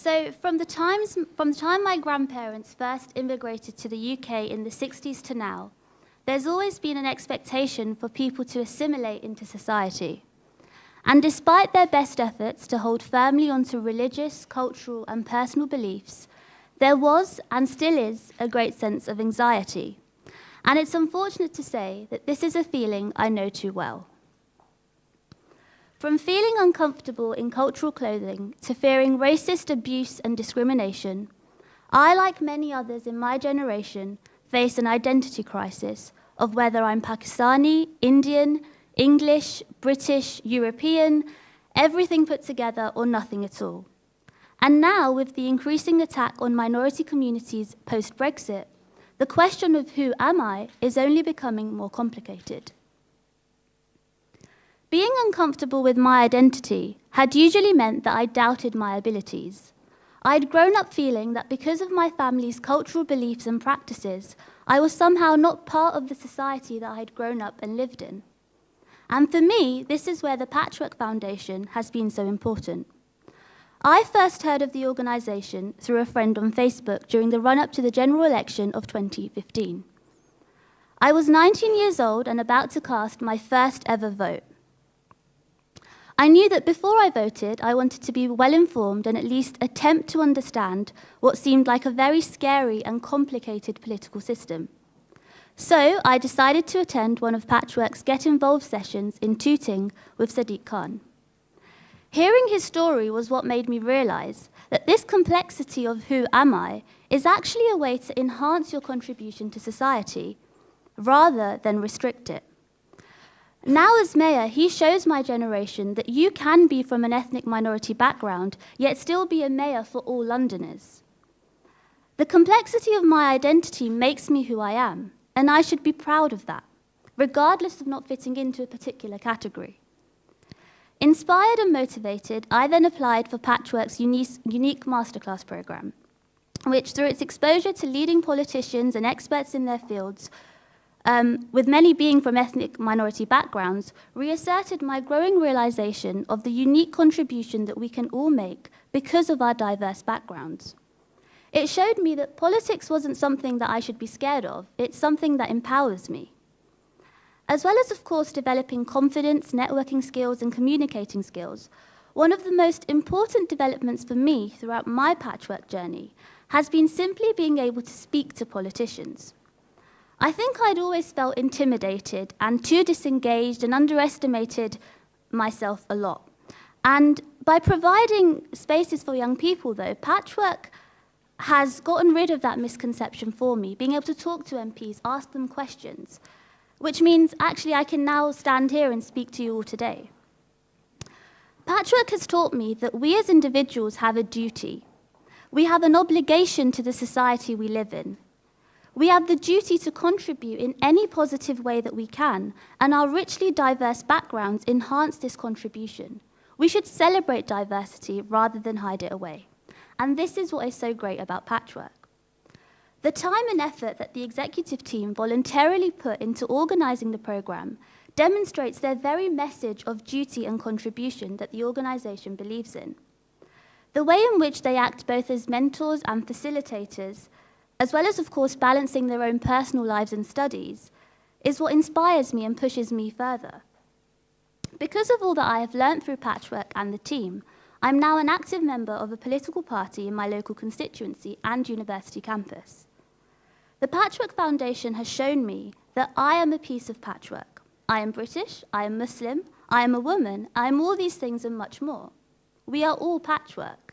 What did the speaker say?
So from the time my grandparents first immigrated to the UK in the 60s to now, there's always been an expectation for people to assimilate into society. And despite their best efforts to hold firmly onto religious, cultural, and personal beliefs, there was, and still is, a great sense of anxiety. And it's unfortunate to say that this is a feeling I know too well. From feeling uncomfortable in cultural clothing to fearing racist abuse and discrimination, I, like many others in my generation, face an identity crisis of whether I'm Pakistani, Indian, English, British, European, everything put together or nothing at all. And now, with the increasing attack on minority communities post-Brexit, the question of who am I is only becoming more complicated. Being uncomfortable with my identity had usually meant that I doubted my abilities. I'd grown up feeling that because of my family's cultural beliefs and practices, I was somehow not part of the society that I had grown up and lived in. And for me, this is where the Patchwork Foundation has been so important. I first heard of the organisation through a friend on Facebook during the run-up to the general election of 2015. I was 19 years old and about to cast my first ever vote. I knew that before I voted, I wanted to be well-informed and at least attempt to understand what seemed like a very scary and complicated political system. So I decided to attend one of Patchwork's Get Involved sessions in Tooting with Sadiq Khan. Hearing his story was what made me realise that this complexity of who am I is actually a way to enhance your contribution to society rather than restrict it. Now as mayor, he shows my generation that you can be from an ethnic minority background, yet still be a mayor for all Londoners. The complexity of my identity makes me who I am, and I should be proud of that, regardless of not fitting into a particular category. Inspired and motivated, I then applied for Patchwork's unique Masterclass programme, which, through its exposure to leading politicians and experts in their fields, with many being from ethnic minority backgrounds, reasserted my growing realisation of the unique contribution that we can all make because of our diverse backgrounds. It showed me that politics wasn't something that I should be scared of, it's something that empowers me. As well as, of course, developing confidence, networking skills, and communicating skills, one of the most important developments for me throughout my patchwork journey has been simply being able to speak to politicians. I think I'd always felt intimidated and too disengaged and underestimated myself a lot. And by providing spaces for young people, though, Patchwork has gotten rid of that misconception for me, being able to talk to MPs, ask them questions, which means actually I can now stand here and speak to you all today. Patchwork has taught me that we as individuals have a duty. We have an obligation to the society we live in. We have the duty to contribute in any positive way that we can, and our richly diverse backgrounds enhance this contribution. We should celebrate diversity rather than hide it away. And this is what is so great about Patchwork. The time and effort that the executive team voluntarily put into organising the programme demonstrates their very message of duty and contribution that the organisation believes in. The way in which they act both as mentors and facilitators, as well as, of course, balancing their own personal lives and studies, is what inspires me and pushes me further. Because of all that I have learnt through Patchwork and the team, I'm now an active member of a political party in my local constituency and university campus. The Patchwork Foundation has shown me that I am a piece of patchwork. I am British, I am Muslim, I am a woman, I am all these things and much more. We are all patchwork.